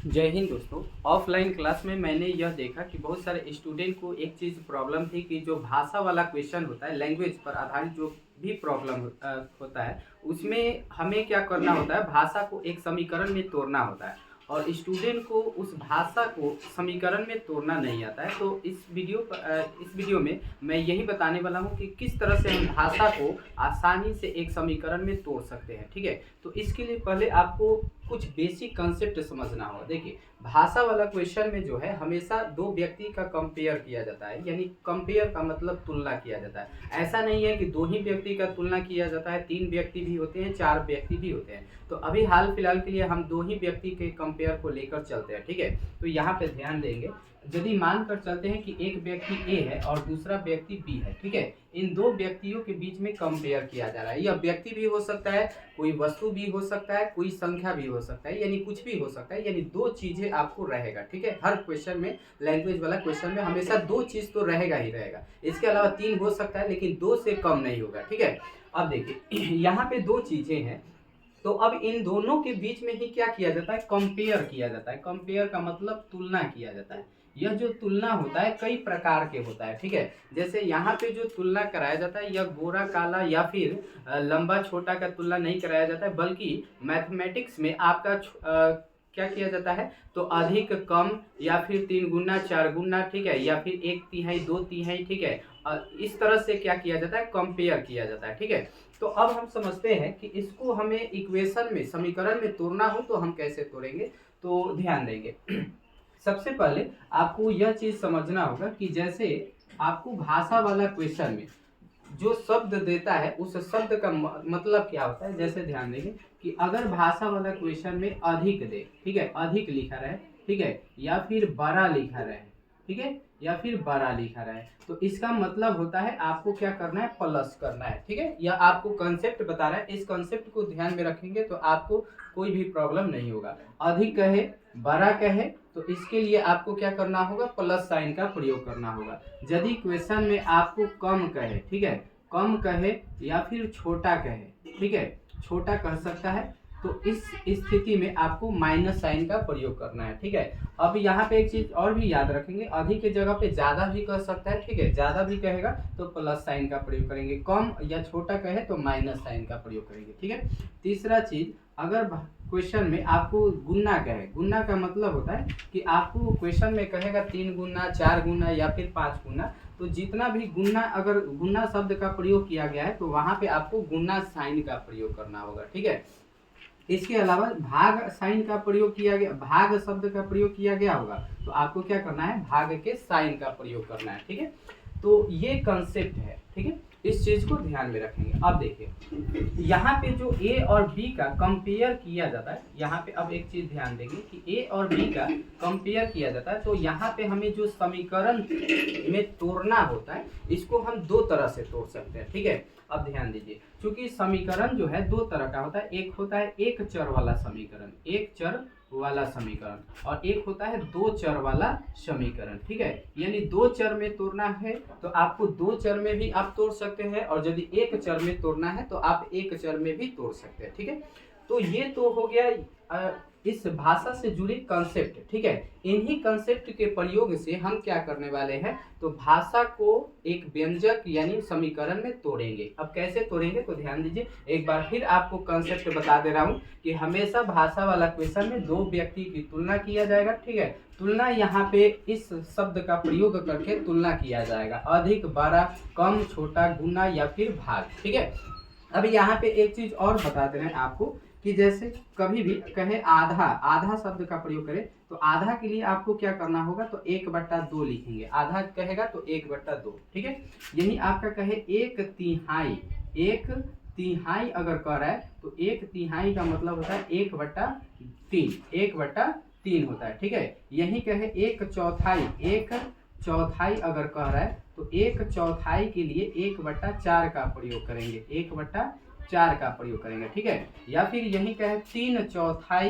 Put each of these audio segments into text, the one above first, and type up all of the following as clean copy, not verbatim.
जय हिंद दोस्तों। Offline class में मैंने यह देखा कि बहुत सारे स्टूडेंट को एक चीज़ प्रॉब्लम थी कि जो भाषा वाला क्वेश्चन होता है, लैंग्वेज पर आधारित जो भी प्रॉब्लम होता है, उसमें हमें क्या करना होता है, भाषा को एक समीकरण में तोड़ना होता है और स्टूडेंट को उस भाषा को समीकरण में तोड़ना नहीं आता है। तो इस वीडियो में मैं यही बताने वाला हूँ कि किस तरह से हम भाषा को आसानी से एक समीकरण में तोड़ सकते हैं। ठीक है, तो इसके लिए पहले आपको कुछ बेसिक कंसेप्ट समझना होगा। देखिए, भाषा वाला क्वेश्चन में जो है हमेशा दो व्यक्ति का कंपेयर किया जाता है, यानी कंपेयर का मतलब तुलना किया जाता है। ऐसा नहीं है कि दो ही व्यक्ति का तुलना किया जाता है, तीन व्यक्ति भी होते हैं, चार व्यक्ति भी होते हैं। तो अभी हाल फिलहाल के लिए हम दो ही व्यक्ति के कंपेयर को लेकर चलते हैं। ठीक है, तो यहाँ पे ध्यान देंगे। यदि मानकर चलते हैं कि एक व्यक्ति ए है और दूसरा व्यक्ति बी है, ठीक है, इन दो व्यक्तियों के बीच में कंपेयर किया जा रहा है। यह व्यक्ति भी हो सकता है, कोई वस्तु भी हो सकता है, कोई संख्या भी हो सकता है, यानी कुछ भी हो सकता है, यानी दो चीजें आपको रहेगा। ठीक है, हर क्वेश्चन में, लैंग्वेज वाला क्वेश्चन में हमेशा दो चीज तो रहेगा ही रहेगा। इसके अलावा तीन हो सकता है, लेकिन दो से कम नहीं होगा। ठीक है, अब देखिए यहाँ पे दो चीजें हैं, तो अब इन दोनों के बीच में ही क्या किया जाता है, कंपेयर किया जाता है। कंपेयर का मतलब तुलना किया जाता है। यह जो तुलना होता है कई प्रकार के होता है। ठीक है, जैसे यहाँ पे जो तुलना कराया जाता है, यह गोरा काला या फिर लंबा छोटा का तुलना नहीं कराया जाता है, बल्कि मैथमेटिक्स में आपका क्या किया जाता है, तो अधिक कम या फिर तीन गुना चार गुना, ठीक है, या फिर एक तिहाई दो तिहाई। ठीक है, इस तरह से क्या किया जाता है, कंपेयर किया जाता है। ठीक है, तो अब हम समझते हैं कि इसको हमें इक्वेशन में, समीकरण में तोड़ना हो तो हम कैसे तोड़ेंगे। तो ध्यान देंगे सबसे पहले आपको यह चीज समझना होगा कि जैसे आपको भाषा वाला क्वेश्चन में जो शब्द देता है उस शब्द का मतलब क्या होता है। जैसे ध्यान देंगे कि अगर भाषा वाला क्वेश्चन में अधिक दे, ठीक है, अधिक लिखा रहे, ठीक है, या फिर बड़ा लिखा रहे, ठीक है, या फिर बड़ा लिखा रहा है, तो इसका मतलब होता है आपको क्या करना है, प्लस करना है। ठीक है, यह आपको कंसेप्ट बता रहा है। इस कंसेप्ट को ध्यान में रखेंगे तो आपको कोई भी प्रॉब्लम नहीं होगा। अधिक कहे, बड़ा कहे, तो इसके लिए आपको क्या करना होगा, प्लस साइन का प्रयोग करना होगा। यदि क्वेश्चन में आपको कम कहे, ठीक है, कम कहे या फिर छोटा कहे, ठीक है, छोटा कह सकता है, तो इस स्थिति में आपको माइनस साइन का प्रयोग करना है। ठीक है, अब यहाँ पे एक चीज और भी याद रखेंगे, अधिक की जगह पे ज्यादा भी कह सकता है। ठीक है, ज्यादा भी कहेगा तो प्लस साइन का प्रयोग करेंगे, कम या छोटा कहे तो माइनस साइन का प्रयोग करेंगे। ठीक है, तीसरा चीज, अगर क्वेश्चन में आपको गुना कहे, गुना का मतलब होता है कि आपको क्वेश्चन में कहेगा तीन गुना, चार गुना या फिर पांच गुना, तो जितना भी गुना, अगर गुना शब्द का प्रयोग किया गया है तो वहां पे आपको गुना साइन का प्रयोग करना होगा। ठीक है, इसके अलावा भाग साइन का प्रयोग किया गया, भाग शब्द का प्रयोग किया गया होगा, तो आपको क्या करना है, भाग के साइन का प्रयोग करना है। ठीक है, तो ये कंसेप्ट है। ठीक है, इस चीज को ध्यान में रखेंगे। अब देखिए यहाँ पे जो ए और बी का कंपेयर किया जाता है, यहाँ पे अब एक चीज ध्यान देंगे कि ए और बी का कंपेयर किया जाता है, तो यहाँ पे हमें जो समीकरण में तोड़ना होता है, इसको हम दो तरह से तोड़ सकते हैं। ठीक है, अब ध्यान दीजिए, क्योंकि समीकरण जो है दो तरह का होता है। एक होता है एक चर वाला समीकरण, एक चर वाला समीकरण, और एक होता है दो चर वाला समीकरण। ठीक है, यानी दो चर में तोड़ना है तो आपको दो चर में भी आप तोड़ सकते हैं, और यदि एक चर में तोड़ना है तो आप एक चर में भी तोड़ सकते हैं। ठीक है, तो ये तो हो गया इस भाषा से जुड़ी कंसेप्ट। ठीक है, इन्हीं कंसेप्ट के प्रयोग से हम क्या करने वाले हैं, तो भाषा को एक व्यंजक यानी समीकरण में तोड़ेंगे। अब कैसे तोड़ेंगे, तो ध्यान दीजिए, एक बार फिर आपको कंसेप्ट बता दे रहा हूँ कि हमेशा भाषा वाला क्वेश्चन में दो व्यक्ति की तुलना किया जाएगा। ठीक है, तुलना यहाँ पे इस शब्द का प्रयोग करके तुलना किया जाएगा, अधिक बड़ा, कम छोटा, गुना या फिर भाग। ठीक है, अब यहाँ पे एक चीज और बता दे रहे हैं आपको कि जैसे कभी भी कहे आधा, आधा शब्द का प्रयोग करें, तो आधा के लिए आपको क्या करना होगा, तो 1/2 लिखेंगे। आधा कहेगा तो 1/2। ठीक है, यही आपका कहे एक तिहाई, एक तिहाई अगर कह रहा है तो एक तिहाई का मतलब होता है 1/3, 1/3 होता है। ठीक है, यही कहे एक चौथाई, एक चौथाई अगर कह रहा है तो एक चौथाई के लिए 1/4 का प्रयोग करेंगे, 1/4 का प्रयोग करेंगे। ठीक है, या फिर यही कहे तीन चौथाई,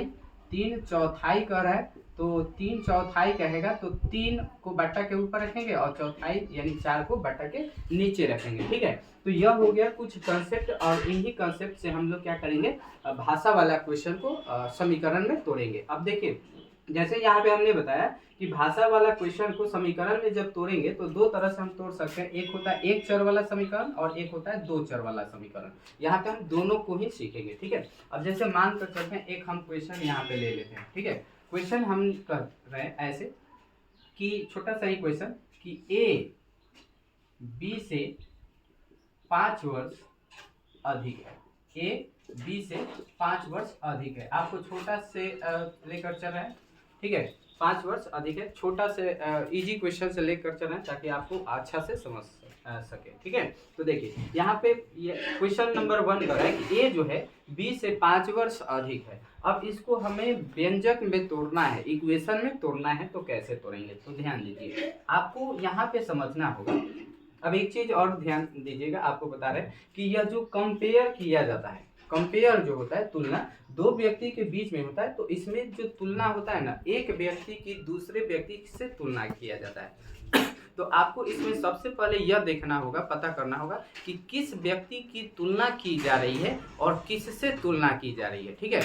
तीन चौथाई कह रहा है तो तीन चौथाई कहेगा तो तीन को बट्टा के ऊपर रखेंगे और चौथाई यानी चार को बट्टा के नीचे रखेंगे। ठीक है, तो यह हो गया कुछ कंसेप्ट, और इन्हीं कंसेप्ट से हम लोग क्या करेंगे, भाषा वाला क्वेश्चन को समीकरण में तोड़ेंगे। अब देखिए जैसे यहाँ पे हमने बताया कि भाषा वाला क्वेश्चन को समीकरण में जब तोड़ेंगे तो दो तरह से हम तोड़ सकते हैं, एक होता है एक चर वाला समीकरण और एक होता है दो चर वाला समीकरण। यहाँ पे हम दोनों को ही सीखेंगे, ठीक है। अब जैसे मान कर चलते हैं, एक हम क्वेश्चन यहाँ पे ले लेते हैं, ठीक है। क्वेश्चन हम कर रहे हैं ऐसे कि छोटा सा ही क्वेश्चन कि ए बी से 5 वर्ष अधिक है, ए बी से 5 वर्ष अधिक है। आपको छोटा से लेकर चल रहे हैं, ठीक है, 5 वर्ष अधिक है, छोटा से इजी क्वेश्चन से लेकर चल रहे हैं ताकि आपको अच्छा से समझ सके, ठीक है। तो देखिए यहाँ पे ये क्वेश्चन नंबर 1 कर रहा है कि ए जो है बी से 5 वर्ष अधिक है। अब इसको हमें व्यंजक में तोड़ना है, इक्वेशन में तोड़ना है, तो कैसे तोड़ेंगे, तो ध्यान दीजिए, आपको यहाँ पे समझना होगा। अब एक चीज और ध्यान दीजिएगा, आपको बता रहे हैं कि यह जो कंपेयर किया जाता है, कंपेयर जो होता है तुलना दो व्यक्ति के बीच में होता है, तो इसमें जो तुलना होता है ना, एक व्यक्ति की दूसरे व्यक्ति से तुलना किया जाता है। तो आपको इसमें सबसे पहले यह देखना होगा, पता करना होगा कि किस व्यक्ति की तुलना की जा रही है और किससे तुलना की जा रही है, ठीक है।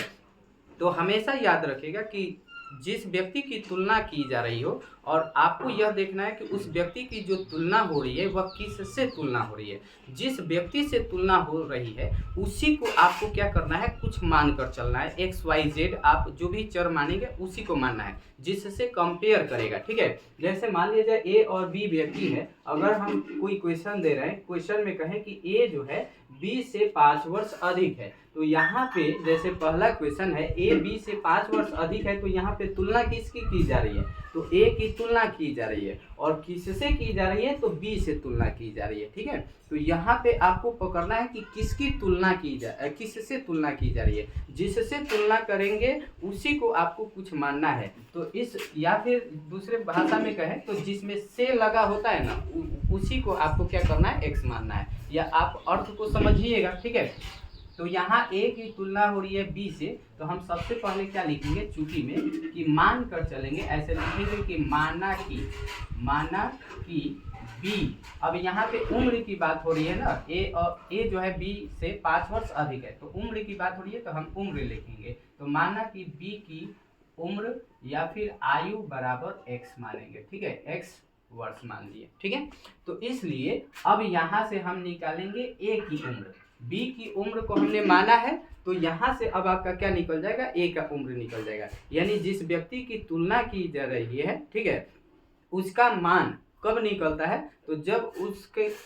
तो हमेशा याद रखिएगा कि जिस व्यक्ति की तुलना की जा रही हो और आपको यह देखना है कि उस व्यक्ति की जो तुलना हो रही है वह किससे तुलना हो रही है। जिस व्यक्ति से तुलना हो रही है उसी को आपको क्या करना है, कुछ मान कर चलना है, एक्स वाई जेड, आप जो भी चर मानेंगे उसी को मानना है जिससे कंपेयर करेगा, ठीक है। जैसे मान लिया जाए ए और बी व्यक्ति है, अगर हम कोई क्वेश्चन दे रहे हैं, क्वेश्चन में कहें कि ए जो है बी से 5 वर्ष अधिक है, तो यहाँ पे जैसे पहला क्वेश्चन है ए बी से 5 वर्ष अधिक है, तो यहाँ पे तुलना किसकी की जा रही है, तो ए की तुलना की जा रही है, और किससे की जा रही है, तो बी से तुलना की जा रही है, ठीक है। तो यहाँ पे आपको पकड़ना है कि किसकी तुलना की किससे तुलना की जा रही है, जिससे तुलना करेंगे उसी को आपको कुछ मानना है। तो इस, या फिर दूसरे भाषा में कहें तो जिसमें से लगा होता है ना, उसी को आपको क्या करना है, एक्स मानना है, या आप अर्थ को समझिएगा, ठीक है। तो यहाँ ए की तुलना हो रही है बी से, तो हम सबसे पहले क्या लिखेंगे चूंकि में कि मान कर चलेंगे, ऐसे लिखेंगे कि माना कि बी। अब यहाँ पे उम्र की बात हो रही है ना, ए जो है बी से 5 वर्ष अधिक है, तो उम्र की बात हो रही है तो हम उम्र लिखेंगे। तो माना कि बी की उम्र या फिर आयु बराबर एक्स मानेंगे, ठीक है, एक्स वर्ष मान लिए, ठीक है। तो इसलिए अब यहाँ से हम निकालेंगे ए की उम्र, बी की उम्र को हमने माना है, तो यहाँ से अब आपका क्या निकल जाएगा, ए का उम्र निकल जाएगा। यानी जिस व्यक्ति की तुलना की जा रही है, ठीक है, उसका मान कब निकलता है, तो जब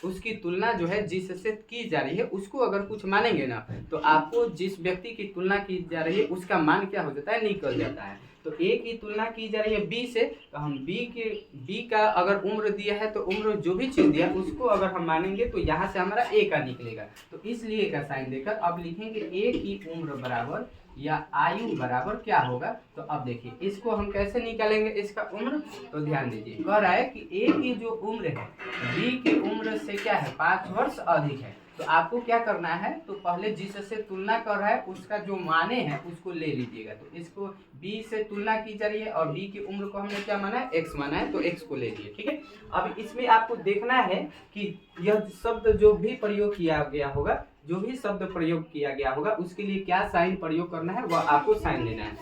उसकी तुलना जो है जिससे की जा रही है उसको अगर कुछ मानेंगे ना, तो आपको जिस व्यक्ति की तुलना की जा रही है उसका मान क्या हो जाता है, निकल जाता है। तो ए की तुलना की जा रही है बी से, तो हम बी का अगर उम्र दिया है तो उम्र जो भी चीज दिया उसको अगर हम मानेंगे तो यहाँ से हमारा ए का निकलेगा। तो इसलिए का साइन देकर अब लिखेंगे ए की उम्र बराबर या आयु बराबर क्या होगा। तो अब देखिए इसको हम कैसे निकालेंगे इसका उम्र, तो ध्यान दीजिए, कह रहा है कि ए की जो उम्र है बी की उम्र से क्या है 5 वर्ष अधिक है। तो आपको क्या करना है, तो पहले जिससे तुलना कर रहा है उसका जो माने हैं उसको ले लीजिएगा। तो इसको बी से तुलना की जा रही है और बी की उम्र को हमने क्या माना है, एक्स माना है, तो एक्स को ले लिए, ठीक है। अब इसमें आपको देखना है कि यह शब्द जो भी प्रयोग किया गया होगा, जो भी शब्द प्रयोग किया गया होगा उसके लिए क्या साइन प्रयोग करना है, वह आपको साइन देना है।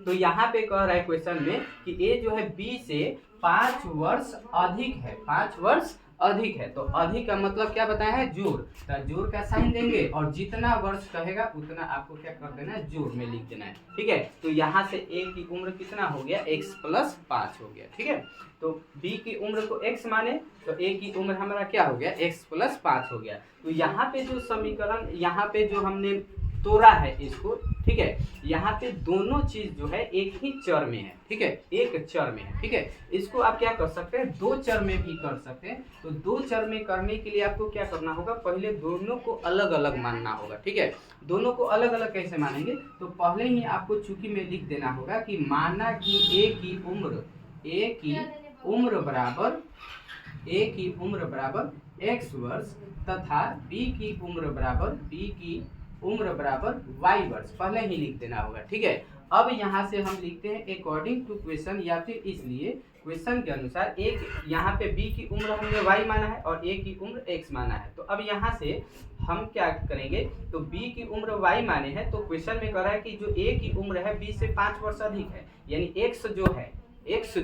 तो यहाँ पे कह रहा है क्वेश्चन में कि ए जो है बी से 5 वर्ष अधिक है, 5 वर्ष अधिक है, तो अधिक का मतलब क्या बताया है, जोड़। तो जोड़ का साइन देंगे और जितना वर्ष कहेगा उतना आपको क्या कर देना है, जोड़ में लिख देना है, ठीक है। तो यहाँ से ए की उम्र कितना हो गया, x + 5 हो गया, ठीक है। तो b की उम्र को x माने तो a की उम्र हमारा क्या हो गया, x + 5 हो गया। तो यहाँ पे जो समीकरण, यहाँ पे जो हमने तोड़ा है इसको, ठीक है, यहाँ पे दोनों चीज जो है एक ही चर में है, ठीक है, एक चर में है, ठीक है। इसको आप क्या कर सकते हैं, 2 चर में भी कर सकते हैं। तो 2 चर में करने के लिए आपको क्या करना होगा, पहले दोनों को अलग अलग मानना होगा, ठीक है। दोनों को अलग अलग कैसे मानेंगे, तो पहले ही आपको चूंकि में लिख देना होगा कि माना कि ए की उम्र बराबर x वर्ष तथा b की उम्र बराबर y वर्ष, पहले ही लिख देना होगा, ठीक है। अब यहाँ से हम लिखते हैं अकॉर्डिंग टू क्वेश्चन, या फिर इसलिए क्वेश्चन के अनुसार एक यहाँ पे बी की उम्र हमने y माना है और a की उम्र x माना है। तो अब यहाँ से हम क्या करेंगे, तो b की उम्र y माने हैं, तो क्वेश्चन में कह रहा है कि जो a की उम्र है b से 5 वर्ष अधिक है, यानी x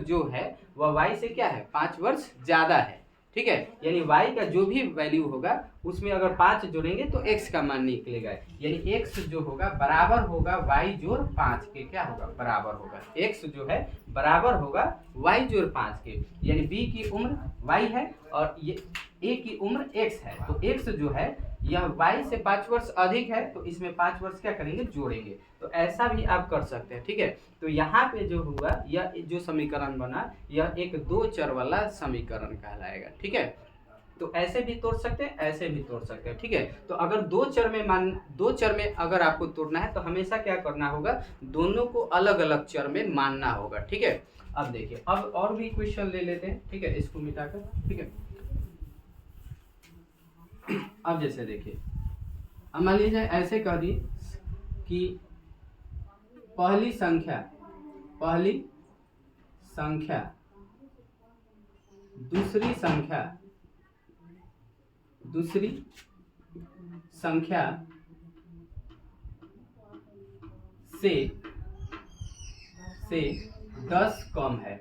जो है वह y से क्या है 5 वर्ष ज्यादा है। ठीक है, यानी y का जो भी वैल्यू होगा उसमें अगर 5 जोड़ेंगे तो x का मान निकलेगा, यानी x जो होगा बराबर होगा y जोड़ 5 के, क्या होगा बराबर होगा, x जो है बराबर होगा y जोड़ 5 के, यानी b की उम्र y है और ये a की उम्र x है। तो x जो है यह y से 5 वर्ष अधिक है, तो इसमें 5 वर्ष क्या करेंगे जोड़ेंगे। तो ऐसा भी आप कर सकते हैं। ठीक है, तो यहाँ पे जो हुआ यह जो समीकरण बना यह एक 2 चर वाला समीकरण कहलाएगा। ठीक है, तो ऐसे भी तोड़ सकते हैं, ऐसे भी तोड़ सकते हैं। ठीक है, तो अगर दो चर में अगर आपको तोड़ना है तो हमेशा क्या करना होगा, दोनों को अलग अलग चर में मानना होगा। ठीक है, अब देखिए, अब और भी क्वेश्चन ले लेते हैं। ठीक है, इसको मिटाकर। ठीक है, अब जैसे देखिए, अब मान लीजिए ऐसे कह दी कि पहली संख्या दूसरी संख्या से 10 कम है,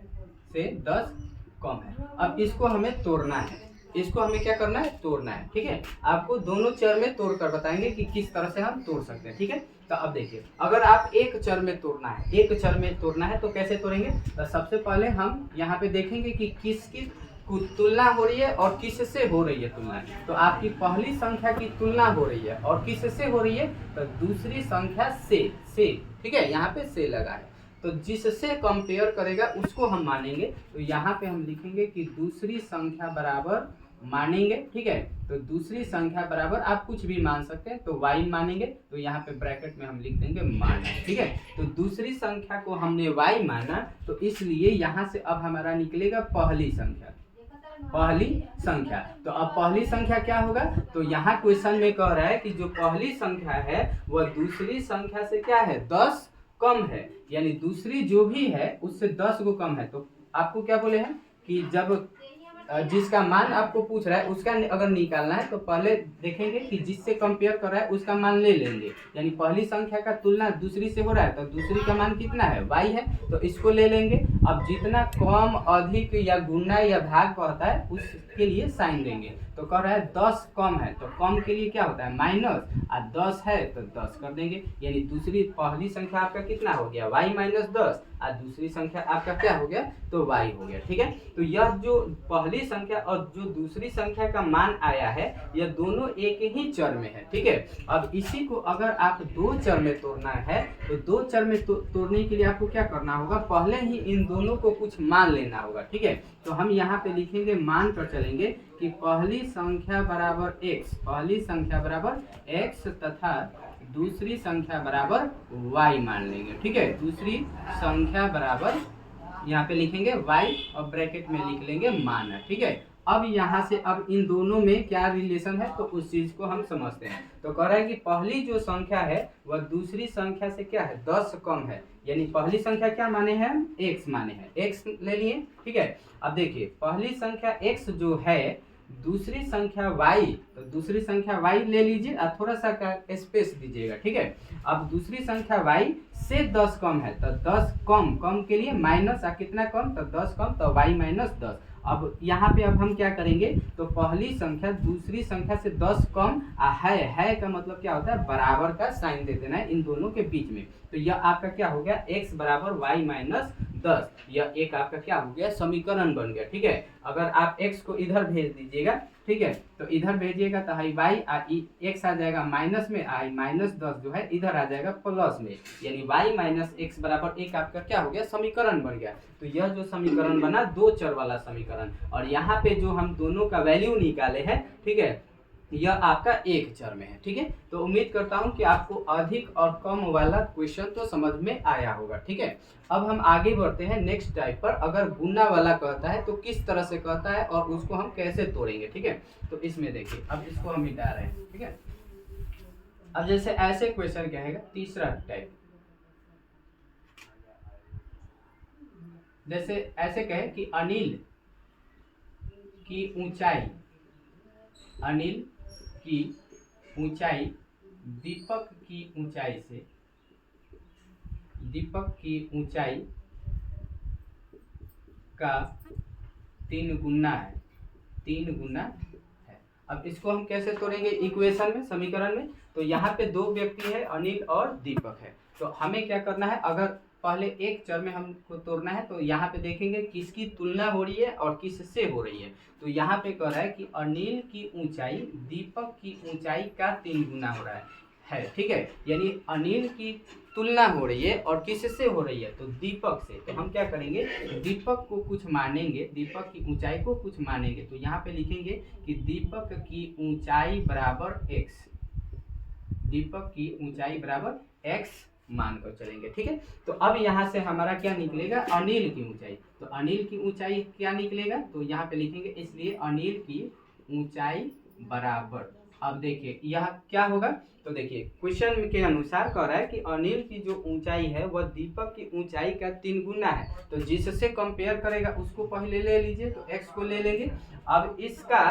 अब इसको हमें तोड़ना है, इसको हमें क्या करना है, तोड़ना है। ठीक है, आपको दोनों चर में तोड़ कर बताएंगे कि किस तरह से हम तोड़ सकते हैं। ठीक है, तो अब देखिए, अगर आप एक चर में तोड़ना है तो कैसे तोड़ेंगे। तो सबसे पहले हम यहाँ पे देखेंगे कि किसकी तुलना हो रही है और किससे हो रही है तुलना। तो आपकी पहली संख्या की तुलना हो रही है और किससे हो रही है, तो दूसरी संख्या से। ठीक है, यहाँ पे से लगा है, तो जिससे कंपेयर करेगा उसको हम मानेंगे। तो यहाँ पे हम लिखेंगे कि दूसरी संख्या बराबर मानेंगे। ठीक है, तो दूसरी संख्या बराबर आप कुछ भी मान सकते हैं, तो y मानेंगे, तो यहाँ पे ब्रैकेट में हम लिख देंगे माना। ठीक है, तो दूसरी संख्या को हमने y माना, तो इसलिए यहाँ से अब हमारा निकलेगा पहली संख्या। तो अब पहली संख्या क्या होगा, तो यहाँ क्वेश्चन में कह रहा है कि जो पहली संख्या है वह दूसरी संख्या से क्या है 10 कम है, यानी दूसरी जो भी है उससे 10 गो कम है। तो आपको क्या बोले हैं कि जब जिसका मान आपको पूछ रहा है उसका अगर निकालना है तो पहले देखेंगे कि जिससे कंपेयर कर रहा है उसका मान ले लेंगे, यानी पहली संख्या का तुलना दूसरी से हो रहा है तो दूसरी का मान कितना है y है, तो इसको ले लेंगे। अब जितना कम अधिक या गुना या भाग कहता है उसके लिए साइन देंगे। तो कह रहा है 10 कम है, तो कम के लिए क्या होता है माइनस, और 10 है तो 10 कर देंगे, यानी पहली संख्या आपका कितना हो गया y माइनस 10 और दूसरी संख्या आपका क्या हो गया, तो y हो गया। ठीक है, तो यह जो पहली संख्या और जो दूसरी संख्या का मान आया है यह दोनों एक ही चर में है। ठीक है, अब इसी को अगर आप दो चर में तोड़ना है तो दो चर में तोड़ने के लिए आपको क्या करना होगा, पहले ही इन दोनों को कुछ मान लेना होगा। ठीक है, तो हम यहाँ पे लिखेंगे, मान कर चलेंगे कि पहली संख्या बराबर x तथा दूसरी संख्या बराबर y मान लेंगे। ठीक है, दूसरी संख्या बराबर यहाँ पे लिखेंगे y और ब्रैकेट में लिख लेंगे मान। ठीक है, अब यहाँ से अब इन दोनों में क्या रिलेशन है तो उस चीज को हम समझते हैं। तो कह रहा है कि पहली जो संख्या है वह दूसरी संख्या से क्या है 10 कम है, यानी पहली संख्या क्या माने हैं, x माने हैं, x ले लिए। ठीक है, अब देखिए पहली संख्या x जो है, दूसरी संख्या y, तो दूसरी संख्या y ले लीजिए और थोड़ा सा स्पेस दीजिएगा। ठीक है, अब दूसरी संख्या y से 10 कम है, तो 10 कम के लिए माइनस, कितना कम, तो 10 कम, तो y माइनस 10। अब यहाँ पे अब हम क्या करेंगे, तो पहली संख्या दूसरी संख्या से 10 कम है का मतलब क्या होता है, बराबर का साइन दे देना है इन दोनों के बीच में। तो यह आपका क्या हो गया, x बराबर y माइनस 10, यह एक आपका क्या हो गया, समीकरण बन गया। ठीक है, अगर आप x को इधर भेज दीजिएगा, ठीक है, तो इधर भेजिएगा तो y x आ जाएगा माइनस में, i माइनस 10 जो है इधर आ जाएगा प्लस में, यानी y माइनस x बराबर एक आपका क्या हो गया, समीकरण बन गया। तो यह जो समीकरण बना दो चर वाला समीकरण, और यहाँ पे जो हम दोनों का वैल्यू निकाले हैं, ठीक है, यह आपका एक चर में है। ठीक है, तो उम्मीद करता हूं कि आपको अधिक और कम वाला क्वेश्चन तो समझ में आया होगा। ठीक है, अब हम आगे बढ़ते हैं नेक्स्ट टाइप पर। अगर गुना वाला कहता है तो किस तरह से कहता है और उसको हम कैसे तोड़ेंगे। ठीक है, तो इसमें देखिए, अब इसको हम मिटा रहे हैं। ठीक है, अब जैसे ऐसे क्वेश्चन क्या है, तीसरा टाइप, जैसे ऐसे कहे कि अनिल की ऊंचाई, अनिल की ऊंचाई दीपक की ऊंचाई से, दीपक की ऊंचाई का 3 गुना है, 3 गुना है। अब इसको हम कैसे तोड़ेंगे इक्वेशन में, समीकरण में? तो यहाँ पे 2 व्यक्ति है, अनिल और दीपक है। तो हमें क्या करना है, अगर पहले एक चर में हमको तोड़ना है तो यहाँ पे देखेंगे किसकी तुलना हो रही है और किससे हो रही है। तो यहाँ पे कह रहा है कि अनिल की ऊंचाई दीपक की ऊंचाई का 3 गुना हो रहा है, ठीक है। यानी अनिल की तुलना हो रही है और किससे हो रही है, तो दीपक से। तो हम क्या करेंगे, दीपक को कुछ मानेंगे, दीपक की ऊंचाई को कुछ मानेंगे। तो यहाँ पे लिखेंगे कि दीपक की ऊंचाई बराबर x, दीपक की ऊंचाई बराबर x मानकर चलेंगे, ठीक है। तो अब यहाँ से हमारा क्या निकलेगा, अनिल की ऊंचाई। तो अनिल की ऊंचाई क्या निकलेगा, तो यहाँ पे लिखेंगे इसलिए अनिल की ऊंचाई बराबर, अब देखिए यह क्या होगा। तो देखिए क्वेश्चन के अनुसार कह रहा है कि अनिल की जो ऊंचाई है वह दीपक की ऊंचाई का 3 गुना है। तो जिससे कंपेयर करेगा उसको पहले ले लीजिए, तो x को ले लेंगे। अब इसका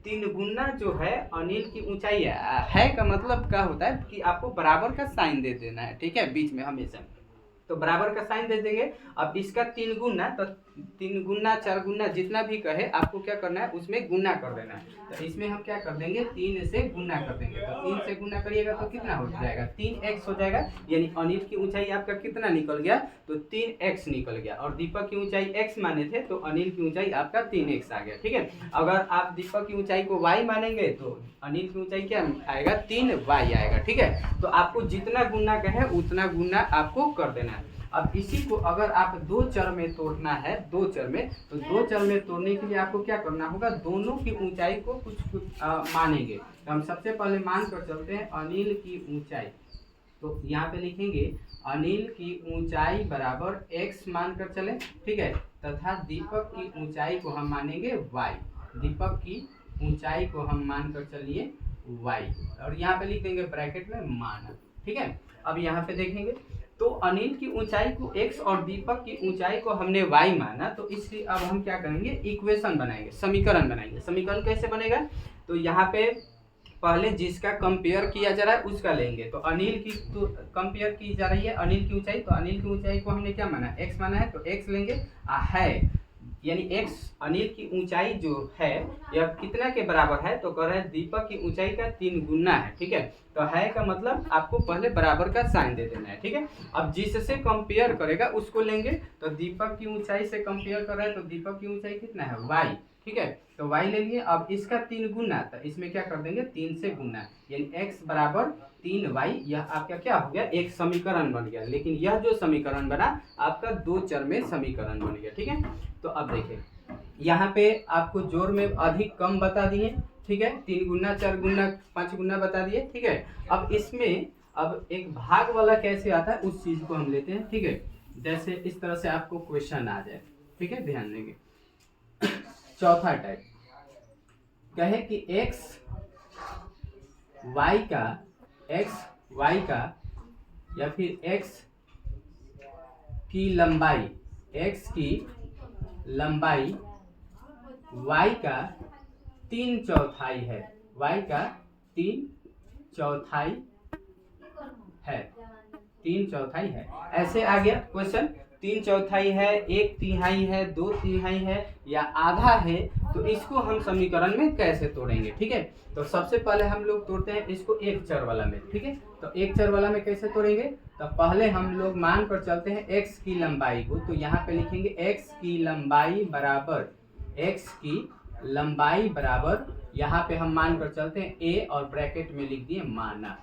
3 गुना जो है अनिल की ऊंचाई है का मतलब क्या होता है कि आपको बराबर का साइन दे देना है, ठीक है, बीच में हमेशा। तो बराबर का साइन दे देंगे। अब इसका 3 गुना, तो 3 गुना 4 गुना जितना भी कहे आपको क्या करना है उसमें गुना कर देना है। तो इसमें हम क्या कर देंगे, 3 से गुना कर देंगे। तो 3 से गुना करिएगा तो कितना हो जाएगा, 3x हो जाएगा। यानी अनिल की ऊंचाई आपका कितना निकल गया, तो 3x निकल गया। और दीपक की ऊंचाई x माने थे तो अनिल की ऊंचाई आपका 3x आ गया, ठीक है। अगर आप दीपक की ऊंचाई को y मानेंगे तो अनिल की ऊंचाई क्या आएगा, 3y आएगा, ठीक है। तो आपको जितना गुना कहे उतना गुना आपको कर देना है। अब इसी को अगर आप 2 चर में तोड़ना है, 2 चर में, तो 2 चर में तोड़ने के लिए आपको क्या करना होगा, दोनों की ऊंचाई को कुछ मानेंगे। तो हम सबसे पहले मान कर चलते हैं अनिल की ऊंचाई। तो यहाँ पे लिखेंगे अनिल की ऊंचाई बराबर x मान कर चले, ठीक है, तथा दीपक की ऊंचाई को हम मानेंगे y, दीपक की ऊंचाई को हम मान कर चलिए y, और यहाँ पे लिख देंगे ब्रैकेट में मान, ठीक है। अब यहाँ पे देखेंगे तो अनिल की ऊंचाई को x और दीपक की ऊंचाई को हमने y माना, तो इसलिए अब हम क्या करेंगे, इक्वेशन बनाएंगे, समीकरण बनाएंगे। समीकरण कैसे बनेगा, तो यहाँ पे पहले जिसका कंपेयर किया जा रहा है उसका लेंगे। तो अनिल की तो कंपेयर की जा रही है अनिल की ऊंचाई, तो अनिल की ऊंचाई को हमने क्या माना, x माना है, तो x लेंगे। है यानी x अनिल की ऊंचाई जो है यह कितना के बराबर है, तो कह रहा है दीपक की ऊंचाई का 3 गुना है, ठीक है। तो है का मतलब आपको पहले बराबर का साइन दे देना है, ठीक है। अब जिससे कंपेयर करेगा उसको लेंगे। तो दीपक की ऊंचाई से कंपेयर कर रहा है तो दीपक की ऊंचाई कितना है, y, ठीक है। तो y ले लिए। अब इसका 3 गुना, तो इसमें क्या कर देंगे 3 से गुना, यानी x बराबर 3y। यह आपका क्या हो गया, एक समीकरण बन गया। लेकिन यह जो समीकरण बना आपका 2 चर में समीकरण बन गया, ठीक है। तो अब देखिए यहाँ पे आपको जोड़ में अधिक कम बता दिए, ठीक है, 3 गुना 4 गुना 5 गुना बता दिए, ठीक है। अब इसमें अब एक भाग वाला कैसे आता है उस चीज को हम लेते हैं, ठीक है। जैसे इस तरह से आपको क्वेश्चन आ जाए, ठीक है, ध्यान देंगे। चौथा टाइप कहे कि x y का या फिर x की लंबाई, x की लंबाई y का 3/4 है, y का 3/4 है, 3/4 है। ऐसे आ गया क्वेश्चन, 3/4 है, 1/3 है, 2/3 है या आधा है, तो इसको हम समीकरण में कैसे तोड़ेंगे, ठीक है। तो सबसे पहले हम लोग तोड़ते हैं इसको एक चर वाला में, ठीक है। तो एक चर वाला में कैसे तोड़ेंगे, तो पहले हम लोग मान कर चलते हैं x की लंबाई को। तो यहाँ पे लिखेंगे x की लंबाई बराबर, x की लंबाई बराबर, यहाँ पे हम मान कर चलते हैं a और ब्रैकेट में लिख दिए माना,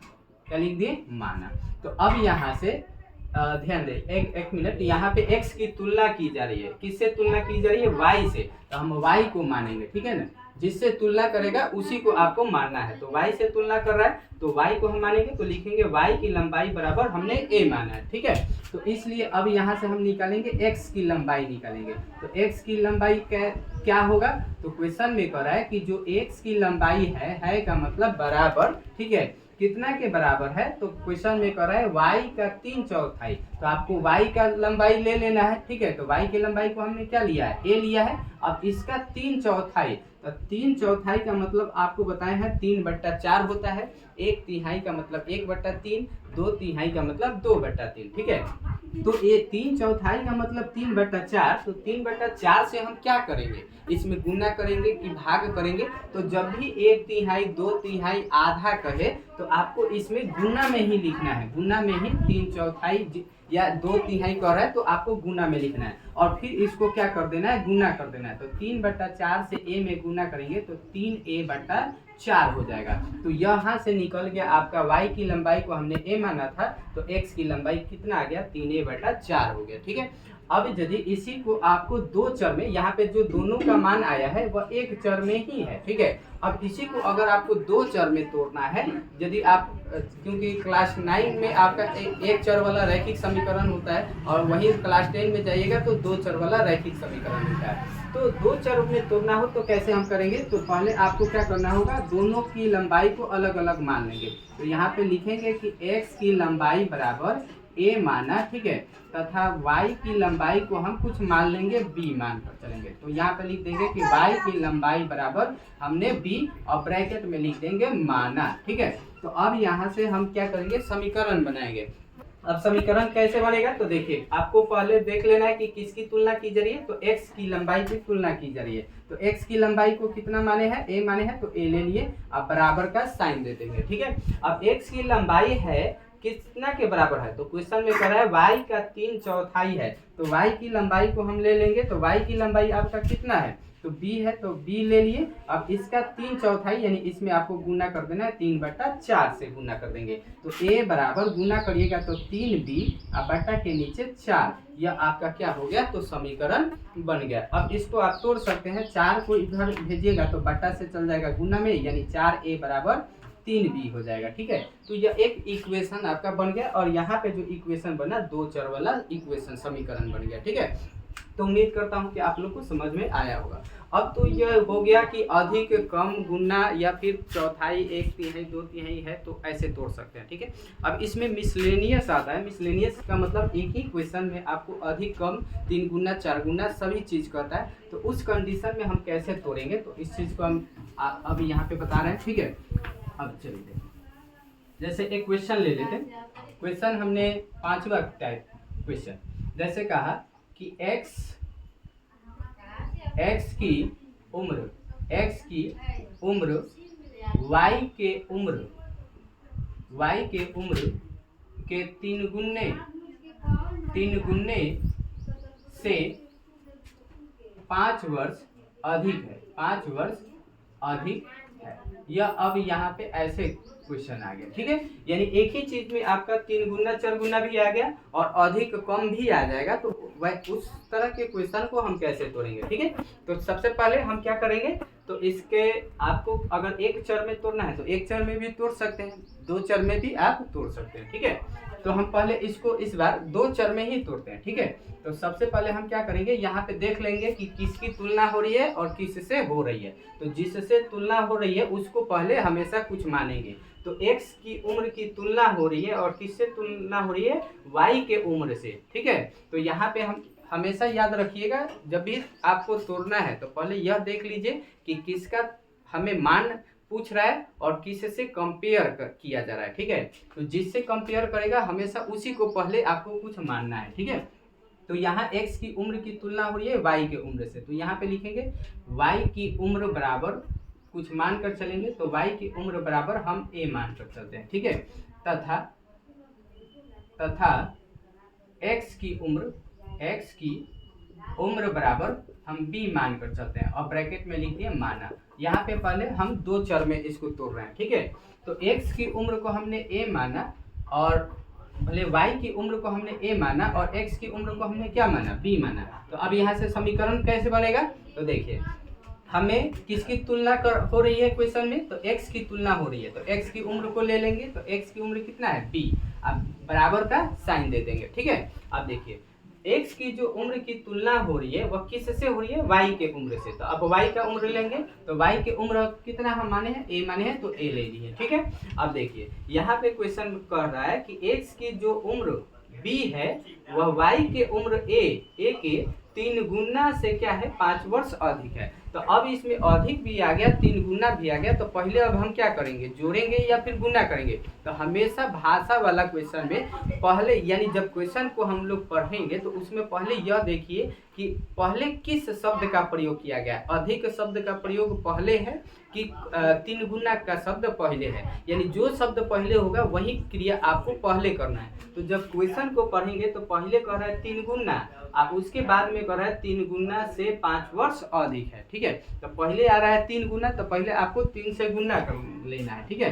क्या लिख दिए, माना। तो अब यहाँ से ध्यान दे, एक मिनट, यहाँ पे x की तुलना की जा रही है, किससे तुलना की जा रही है, y से। तो हम y को मानेंगे, ठीक है ना, जिससे तुलना करेगा उसी को आपको मानना है। तो y से तुलना कर रहा है तो y को हम मानेंगे, तो लिखेंगे y की लंबाई बराबर हमने a माना है, ठीक है। तो इसलिए अब यहाँ से हम निकालेंगे x की लंबाई निकालेंगे। तो x की लंबाई क्या होगा, तो क्वेश्चन में कह रहा है कि जो x की लंबाई है का मतलब बराबर, ठीक है, कितना के बराबर है, तो क्वेश्चन में कह रहा है y का 3/4। तो आपको y का लंबाई ले लेना है, ठीक है। तो y की लंबाई को हमने क्या लिया है, a लिया है। अब इसका 3/4, तो 3/4 का मतलब आपको बताए हैं 3/4 होता है। 1/3 का मतलब 1/3, 2/3 का मतलब 2/3, ठीक है। तो ये 3/4 का मतलब 3/4, तो 3/4 से हम क्या करेंगे, इसमें गुना करेंगे कि भाग करेंगे। तो जब भी 1/3, 2/3, आधा कहे तो आपको इसमें गुना में ही लिखना है, गुना में ही 3/4 या 2/3 कह रहा है तो आपको गुना में लिखना है और फिर इसको क्या कर देना है, गुना कर देना है। तो 3/4 से a में गुना करेंगे तो 3a/4 हो जाएगा। तो यहाँ से निकल गया आपका y की लंबाई को हमने a माना था, तो x की लंबाई कितना आ गया, 3a/4 हो गया, ठीक है। अब यदि इसी को आपको दो चर में, यहाँ पे जो दोनों का मान आया है वह एक चर में ही है, ठीक है। अब इसी को अगर आपको दो चर में तोड़ना है, यदि आप, क्योंकि क्लास 9 में आपका एक चर वाला रैखिक समीकरण होता है और वहीं क्लास 10 में जाइएगा तो दो चर वाला रैखिक समीकरण होता है। तो दो चर में तोड़ना हो तो कैसे हम करेंगे, तो पहले आपको क्या करना होगा, दोनों की लंबाई को अलग अलग मान लेंगे। तो यहाँ पे लिखेंगे कि x की लंबाई बराबर a माना, ठीक है, तथा y की लंबाई को हम कुछ मान लेंगे b मान कर चलेंगे। तो यहाँ पे लिख देंगे कि y की लंबाई बराबर हमने b और ब्रैकेट में लिख देंगे माना, ठीक है। तो अब यहाँ से हम क्या करेंगे, समीकरण बनाएंगे। अब समीकरण कैसे बनेगा, तो देखिए आपको पहले देख लेना है कि किसकी तुलना की जा रही है, तो x की लंबाई की तुलना की जा रही है। तो x की लंबाई को कितना माने हैं, a माने हैं, तो a ले लिए। अब बराबर का साइन दे देंगे, ठीक है। अब x की लंबाई है कितना के बराबर है, तो क्वेश्चन में कह रहा है y का 3/4 है, तो y की लंबाई को हम ले लेंगे। तो y की लंबाई आपका कितना है, तो b है, तो b ले लिए। अब इसका 3/4 यानी इसमें आपको गुना कर देना है, 3/4 से गुना कर देंगे। तो a बराबर गुना करिएगा तो 3b और बटा के नीचे 4, यह आपका क्या हो गया, तो समीकरण बन गया। अब इसको आप तोड़ सकते हैं, 4 को इधर भेजिएगा तो बटा से चल जाएगा गुना में, यानी 4a बराबर 3b हो जाएगा, ठीक है। तो यह एक इक्वेशन आपका बन गया और यहाँ पे जो इक्वेशन बना दो चर वाला इक्वेशन समीकरण बन गया, ठीक है। तो उम्मीद करता हूँ कि आप लोग को समझ में आया होगा। अब तो यह हो गया कि अधिक, कम, गुना या फिर चौथाई, 1/3, 2/3 है तो ऐसे तोड़ सकते हैं, ठीक है। अब इसमें मिसलेनियस आता है। मिसलेनियस का मतलब एक ही क्वेश्चन में आपको अधिक, कम, 3 गुना, 4 गुना सभी चीज़ कहता है। तो उस कंडीशन में हम कैसे तोड़ेंगे, तो इस चीज़ को हम अभी यहाँ पे बता रहे हैं, ठीक है। अब चलिए जैसे एक क्वेश्चन ले लेते हैं। क्वेश्चन हमने 5वां टाइप क्वेश्चन, जैसे कहा कि x की उम्र y के उम्र के 3 गुने से 5 वर्ष अधिक है, 5 वर्ष अधिक है। यह अब यहाँ पे ऐसे क्वेश्चन आ गया, ठीक है। यानी एक ही चीज में आपका 3 गुना 4 गुना भी आ गया और अधिक कम भी आ जाएगा। तो वह उस तरह के क्वेश्चन को हम कैसे तोड़ेंगे, ठीक है। तो सबसे पहले हम क्या करेंगे, तो इसके आपको अगर एक चर में तोड़ना है तो एक चर में भी तोड़ सकते हैं, दो चर में भी आप तोड़ सकते हैं, ठीक है। तो हम पहले इसको इस बार दो चर में ही तोड़ते हैं, ठीक है। तो सबसे पहले हम क्या करेंगे, यहाँ पे देख लेंगे कि किसकी तुलना हो रही है और किससे हो रही है। तो जिससे तुलना हो रही है उसको पहले हमेशा कुछ मानेंगे। तो x की उम्र की तुलना हो रही है और किससे तुलना हो रही है, y के उम्र से, ठीक है। तो यहाँ पे हम हमेशा याद रखिएगा, जब भी आपको तोड़ना है तो पहले यह देख लीजिए कि किसका हमें मान पूछ रहा है और किससे कंपेयर किया जा रहा है, ठीक है। तो जिससे कंपेयर करेगा हमेशा उसी को पहले आपको कुछ मानना है, ठीक है। तो यहाँ x की उम्र की तुलना हो रही है y के उम्र से, तो यहाँ पे लिखेंगे y की उम्र बराबर कुछ मान कर चलेंगे। तो y की उम्र बराबर हम a मान कर चलते हैं, ठीक है। तथा x की उम्र बराबर हम b मान कर चलते हैं और ब्रैकेट में लिख दिए माना। यहाँ पे पहले हम दो चर में इसको तोड़ रहे हैं, ठीक है। तो x की उम्र को हमने a माना और भले y की उम्र को हमने a माना और x की उम्र को हमने क्या माना, b माना। तो अब यहाँ से समीकरण कैसे बनेगा, तो देखिए हमें किसकी तुलना हो रही है क्वेश्चन में, तो x की तुलना हो रही है। तो x की उम्र को ले लेंगे, तो x की उम्र कितना है, b। अब बराबर का साइन दे देंगे, ठीक है। अब देखिए x की जो उम्र की तुलना हो रही है वह किससे हो रही है, y के उम्र से। तो अब y का उम्र लेंगे, तो y के उम्र कितना हम माने हैं, a माने हैं, तो a ले लिए, ठीक है। अब देखिए यहाँ पे क्वेश्चन कह रहा है कि x की जो उम्र बी है वह y के उम्र a के 3 गुना से क्या है 5 वर्ष अधिक है। तो अब इसमें अधिक भी आ गया 3 गुना भी आ गया, तो पहले अब हम क्या करेंगे, जोड़ेंगे या फिर गुना करेंगे। तो हमेशा भाषा वाला क्वेश्चन में पहले यानी जब क्वेश्चन को हम लोग पढ़ेंगे तो उसमें पहले यह देखिए कि पहले किस शब्द का प्रयोग किया गया है। अधिक शब्द का प्रयोग पहले है कि 3 गुना का शब्द पहले है, यानी जो शब्द पहले होगा वही क्रिया आपको पहले करना है। तो जब क्वेश्चन को पढ़ेंगे तो पहले कह रहा है 3 गुना, आप उसके बाद में कह रहा है 3 गुना से 5 वर्ष अधिक है, ठीक है। तो पहले आ रहा है 3 गुना, तो पहले आपको 3 से गुना कर लेना है, ठीक है।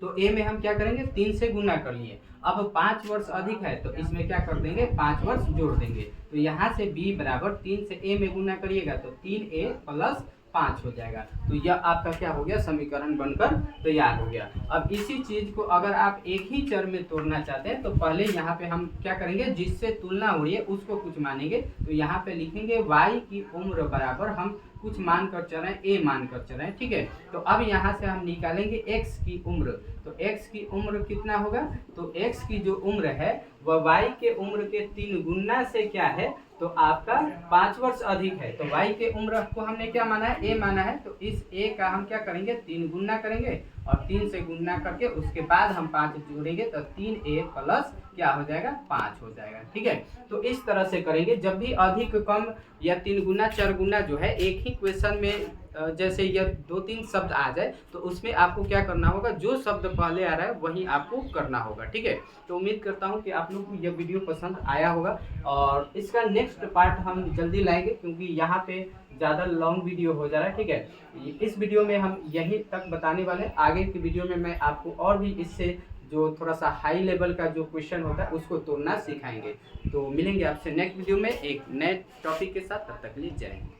तो ए में हम क्या करेंगे 3 से गुना कर लिए। अब 5 वर्ष अधिक है तो इसमें क्या कर देंगे 5 वर्ष जोड़ देंगे। तो यहाँ से b बराबर 3 से a में गुना करिएगा तो 3a प्लस 5 हो जाएगा। तो यह आपका क्या हो गया, समीकरण बनकर तैयार हो गया। अब इसी चीज को अगर आप एक ही चर में तोड़ना चाहते हैं तो पहले यहाँ पे हम क्या करेंगे, जिससे तुलना हो रही है उसको कुछ मानेंगे। तो यहाँ पे लिखेंगे y की उम्र बराबर हम कुछ मान कर चल रहे हैं, a मान कर चल रहे हैं, ठीक है। तो अब यहाँ से हम निकालेंगे x की उम्र। तो x की उम्र कितना होगा, तो x की जो उम्र है वह y के उम्र के 3 गुना से क्या है, तो आपका 5 वर्ष अधिक है। तो y के उम्र को हमने क्या माना है, a माना है। तो इस a का हम क्या करेंगे 3 गुना करेंगे और 3 से गुना करके उसके बाद हम 5 जोड़ेंगे तो 3a प्लस क्या हो जाएगा 5 हो जाएगा, ठीक है। तो इस तरह से करेंगे जब भी अधिक कम या 3 गुना 4 गुना जो है एक ही क्वेश्चन में जैसे यह 2-3 शब्द आ जाए तो उसमें आपको क्या करना होगा, जो शब्द पहले आ रहा है वही आपको करना होगा, ठीक है। तो उम्मीद करता हूँ कि आप लोग को यह वीडियो पसंद आया होगा और इसका नेक्स्ट पार्ट हम जल्दी लाएंगे क्योंकि यहाँ पे ज़्यादा लॉन्ग वीडियो हो जा रहा है, ठीक है। इस वीडियो में हम यहीं तक बताने वाले हैं। आगे की वीडियो में मैं आपको और भी इससे जो थोड़ा सा हाई लेवल का जो क्वेश्चन होता है उसको तोड़ना सिखाएंगे। तो मिलेंगे आपसे नेक्स्ट वीडियो में एक नए टॉपिक के साथ, तब तक के लिए जय हिंद।